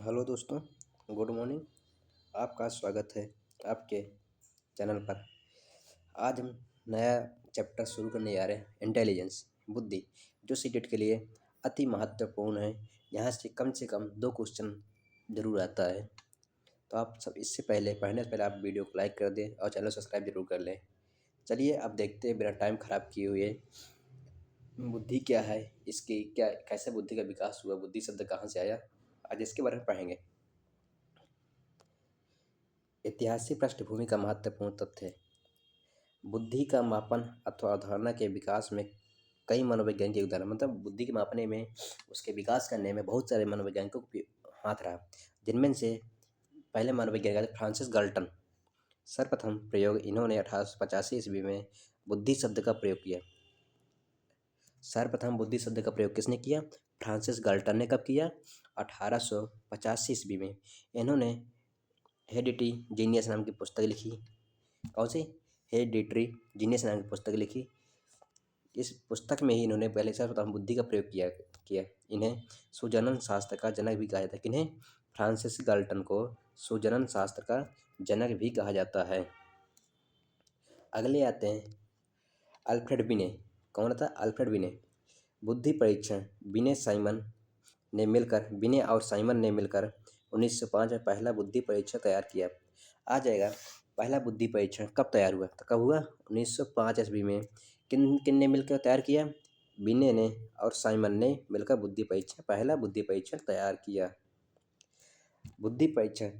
Hello दोस्तों, good morning. आपका स्वागत है आपके चैनल पर। आज हम नया चैप्टर शुरू करने जा रहे हैं, इंटेलिजेंस, बुद्धि, जो सीटेट के लिए अति महत्वपूर्ण है। यहाँ से कम 2 क्वेश्चन जरूर आता है। तो आप सब इससे पहले पढ़ने से पहले आप वीडियो को लाइक कर दें और चैनल सब्सक्राइब जरूर कर लें। चलिए अब देखते हैं बिना टाइम खराब किए हुए बुद्धि क्या है, इसकी क्या कैसे बुद्धि का विकास हुआ, बुद्धि शब्द कहाँ से आया, आज इसके बारे में पढ़ेंगे। ऐतिहासिक पृष्ठभूमि का महत्वपूर्ण तथ्य है। बुद्धि का मापन अथवा अवधारणा के विकास में कई मनोवैज्ञानिक योगदान है। मतलब बुद्धि के मापने में, उसके विकास करने में बहुत सारे मनोवैज्ञानिकों को हाथ रहा, जिनमें से पहले मनोवैज्ञानिक फ्रांसिस गाल्टन। सर्वप्रथम प्रयोग इन्होंने 1885 ईस्वी में बुद्धि शब्द का प्रयोग किया। सर्वप्रथम बुद्धि शब्द का प्रयोग किसने किया? फ्रांसिस गाल्टन ने। कब किया? 1885 ईस्वी में। इन्होंने हेरिडिटी जीनियस नाम की पुस्तक लिखी। कौन सी? हेरिडिटरी जीनियस नाम की पुस्तक लिखी। इस पुस्तक में ही इन्होंने पहले सर्वप्रथम बुद्धि का प्रयोग किया। इन्हें सुजनन शास्त्र का जनक भी कहा जाता है। किन्हें? फ्रांसिस गाल्टन को सुजनन शास्त्र का जनक भी कहा जाता है। अगले आते हैं अल्फ्रेड बिने। कौन था? अल्फ्रेड बिने। बुद्धि परीक्षण बिने और साइमन ने मिलकर 1905 में पहला बुद्धि परीक्षण तैयार किया। आ जाएगा पहला बुद्धि परीक्षण कब तैयार हुआ? तो कब हुआ? 1905 ईस्वी में। किन किन ने मिलकर तैयार किया? बिने ने और साइमन ने मिलकर पहला बुद्धि परीक्षण तैयार किया। बुद्धि परीक्षण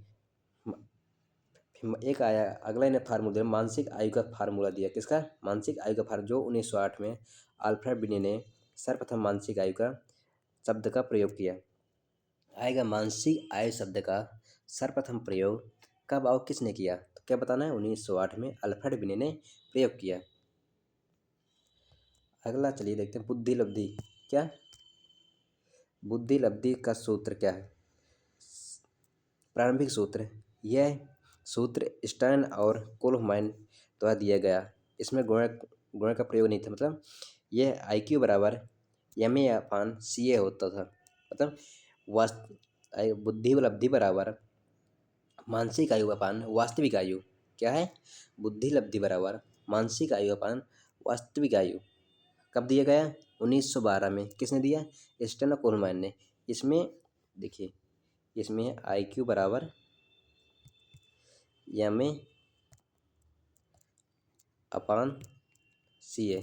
एक आया, अगला ने फार्मूला दिया, मानसिक आयु का फार्मूला दिया। किसका? मानसिक आयु का फार्मूला, जो 1908 में अल्फ्रेड बिने ने सर्वप्रथम मानसिक आयु का शब्द का प्रयोग किया। आएगा मानसिक आयु शब्द का सर्वप्रथम प्रयोग कब और किसने किया? तो क्या बताना है? 1908 में अल्फ्रेड बिने ने प्रयोग किया। अगला चलिए देखते हैं बुद्धि लब्धि। क्या बुद्धि लब्धि का सूत्र क्या है? प्रारंभिक सूत्र। यह सूत्र स्टर्न और कोल्हमैन द्वारा दिया गया। इसमें गुणा का प्रयोग नहीं था। मतलब यह IQ बराबर MA/CA होता था। मतलब बुद्धि लब्धि बराबर मानसिक आयु अपान वास्तविक आयु। क्या है? बुद्धि लब्धि बराबर मानसिक आयु अपान वास्तविक आयु। कब दिया गया? 1912 में। किसने दिया? स्टर्न और कोल्हमैन ने। इसमें देखिए, इसमें IQ बराबर MA/CA।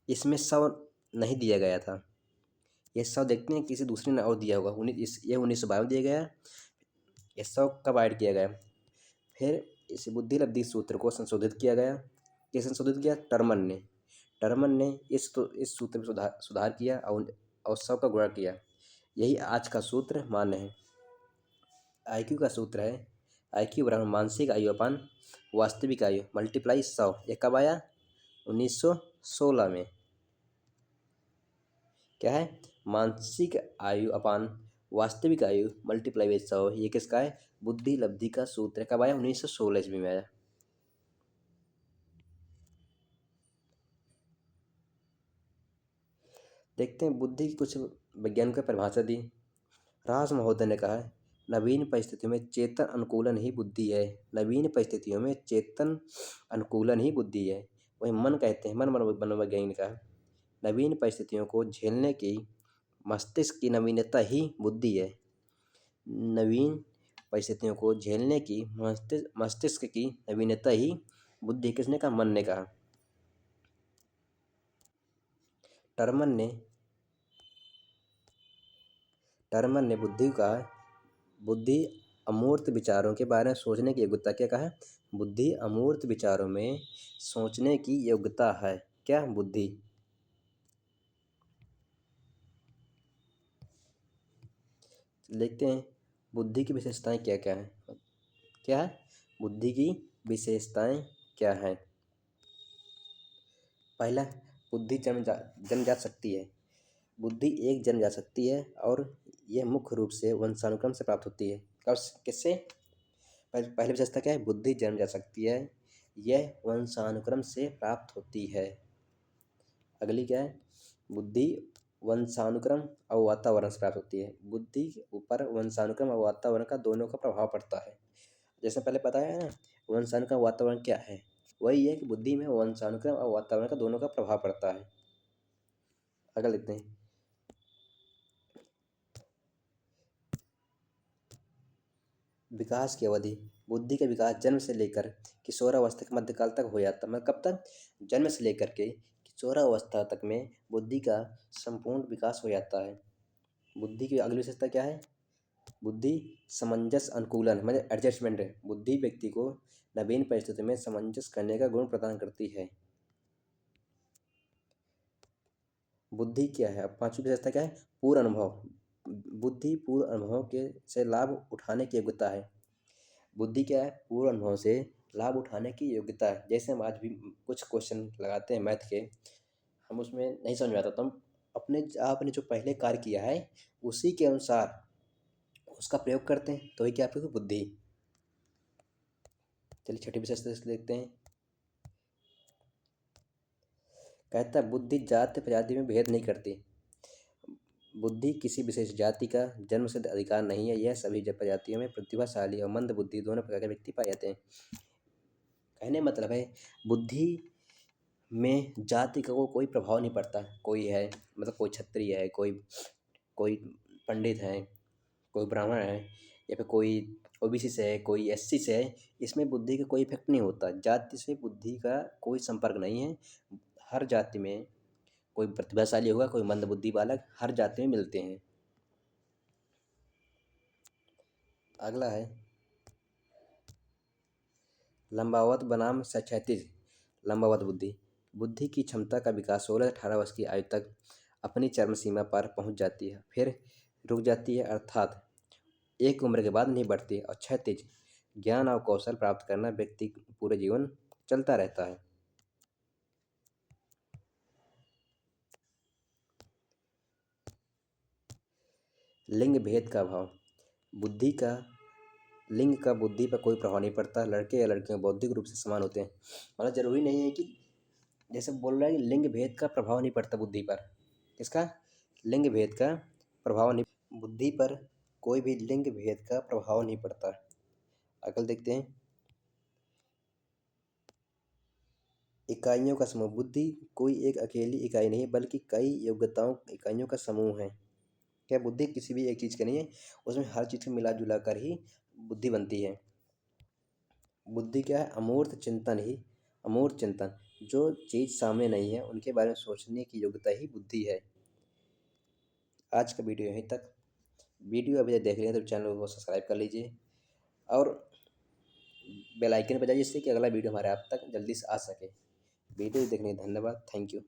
इसमें 100 नहीं दिया गया था। ये 100 देखते हैं किसी दूसरे ने और दिया होगा। ये 1912 में दिया गया। ये 100 कब ऐड किया गया? फिर इस बुद्धि लब्धि सूत्र को संशोधित किया गया। किस संशोधित किया? टर्मन ने इस सूत्र में सुधार किया और 100 का गुणा किया। यही आज का सूत्र मान्य है। IQ का सूत्र है IQ बराबर मानसिक आयु अपान वास्तविक आयु मल्टीप्लाई 100। ये कब आया? 1916 में। क्या है? मानसिक आयु अपान वास्तविक आयु मल्टीप्लाई बाई 100। ये किसका है? बुद्धि लब्धि का सूत्र। कब आया? 1916 ईस्वी में आया। देखते हैं बुद्धि की कुछ वैज्ञानिक परिभाषा दी। रास महोदय ने कहा है, नवीन परिस्थितियों में चेतन अनुकूलन ही बुद्धि है। नवीन परिस्थितियों में चेतन अनुकूलन ही बुद्धि है। वही मन कहते हैं, मनोवैज्ञानिक ने कहा, नवीन परिस्थितियों को झेलने की मस्तिष्क की नवीनता ही बुद्धि है। नवीन परिस्थितियों को झेलने की मस्तिष्क की नवीनता ही बुद्धि। किसने कहा? मन ने कहा। टर्मन ने बुद्धि का बुद्धि अमूर्त विचारों के बारे में सोचने की योग्यता। क्या कहा? बुद्धि अमूर्त विचारों में सोचने की योग्यता है। क्या? बुद्धि। देखते हैं बुद्धि की विशेषताएं क्या क्या है। क्या है? बुद्धि की विशेषताएं क्या है? पहला, बुद्धि जन्मजात सकती है। बुद्धि एक जन्मजात शक्ति है और यह मुख्य रूप से वंशानुक्रम से प्राप्त होती है। किससे? पहली विशेषता क्या है? बुद्धि जन्मजात शक्ति है, यह वंशानुक्रम से प्राप्त होती है। अगली क्या है? बुद्धि वंशानुक्रम और वातावरण से प्राप्त होती है। बुद्धि के ऊपर वंशानुक्रम और वातावरण का दोनों का प्रभाव पड़ता है। जैसे पहले बताया है ना, वंशानुक्रम वातावरण क्या है, वही है कि बुद्धि में वंशानुक्रम और वातावरण का दोनों का प्रभाव पड़ता है। अगला लिखते हैं, विकास की अवधि। बुद्धि का विकास जन्म से लेकर किशोरावस्था के मध्यकाल तक हो जाता है। मतलब कब तक? जन्म से लेकर के किशोरावस्था तक में बुद्धि का संपूर्ण विकास हो जाता है। बुद्धि की अगली विशेषता क्या है? बुद्धि समंजस अनुकूलन मतलब एडजस्टमेंट है। बुद्धि व्यक्ति को नवीन परिस्थिति में समंजस करने का गुण प्रदान करती है। बुद्धि क्या है? अब पांचवी विशेषता क्या है? पूर्ण अनुभव। बुद्धि पूर्ण अनुभव के से लाभ उठाने की योग्यता है। बुद्धि क्या है? पूर्ण अनुभव से लाभ उठाने की योग्यता है। जैसे हम आज भी कुछ क्वेश्चन लगाते हैं मैथ के, हम उसमें नहीं समझ में आता तो हम आपने जो पहले कार्य किया है उसी के अनुसार उसका प्रयोग करते हैं, तो ये क्या आपकी बुद्धि। चलिए छठी विशेषता से देखते हैं। कहता है बुद्धि जाति प्रजाति में भेद नहीं करती। बुद्धि किसी विशेष जाति का जन्म सिद्ध अधिकार नहीं है। यह सभी प्रजातियों में प्रतिभाशाली और मंद बुद्धि दोनों प्रकार के व्यक्ति पाए जाते हैं। कहने मतलब है बुद्धि में जाति का कोई प्रभाव नहीं पड़ता। कोई है मतलब कोई क्षत्रिय है, कोई कोई पंडित है, कोई ब्राह्मण है, या फिर कोई ओबीसी से है, कोई एससी से है, इसमें बुद्धि का कोई इफेक्ट नहीं होता। जाति से बुद्धि का कोई संपर्क नहीं है। हर जाति में कोई प्रतिभाशाली होगा, कोई मंदबुद्धि बालक हर जाति में मिलते हैं। अगला है लंबावत बनाम क्षैतिज। लंबावत बुद्धि। बुद्धि की क्षमता का विकास 16 से 18 वर्ष की आयु तक अपनी चरम सीमा पर पहुंच जाती है, फिर रुक जाती है, अर्थात एक उम्र के बाद नहीं बढ़ती। और क्षैतिज ज्ञान और कौशल प्राप्त करना व्यक्ति पूरे जीवन चलता रहता है। लिंग भेद का अभाव। बुद्धि का लिंग का बुद्धि पर कोई प्रभाव नहीं पड़ता। लड़के या लड़कियां बौद्धिक रूप से समान होते हैं। मतलब जरूरी नहीं है कि जैसे बोल रहा है कि लिंग भेद का प्रभाव नहीं पड़ता बुद्धि पर। इसका लिंग भेद का प्रभाव नहीं, बुद्धि पर कोई भी लिंग भेद का प्रभाव नहीं पड़ता। अगल देखते हैं, इकाइयों का समूह। बुद्धि कोई एक अकेली इकाई नहीं बल्कि कई योग्यताओं इकाइयों का समूह है। क्या बुद्धि किसी भी एक चीज़ की नहीं है, उसमें हर चीज़ को मिला जुला कर ही बुद्धि बनती है। बुद्धि क्या है? अमूर्त चिंतन ही, अमूर्त चिंतन, जो चीज़ सामने नहीं है उनके बारे में सोचने की योग्यता ही बुद्धि है। आज का वीडियो यहीं तक। वीडियो अभी तक देख लिया तो चैनल को सब्सक्राइब कर लीजिए और बेल आइकन बजाइए, जिससे कि अगला वीडियो हमारे आप तक जल्दी से आ सके। वीडियो देखने के लिए धन्यवाद। Thank you.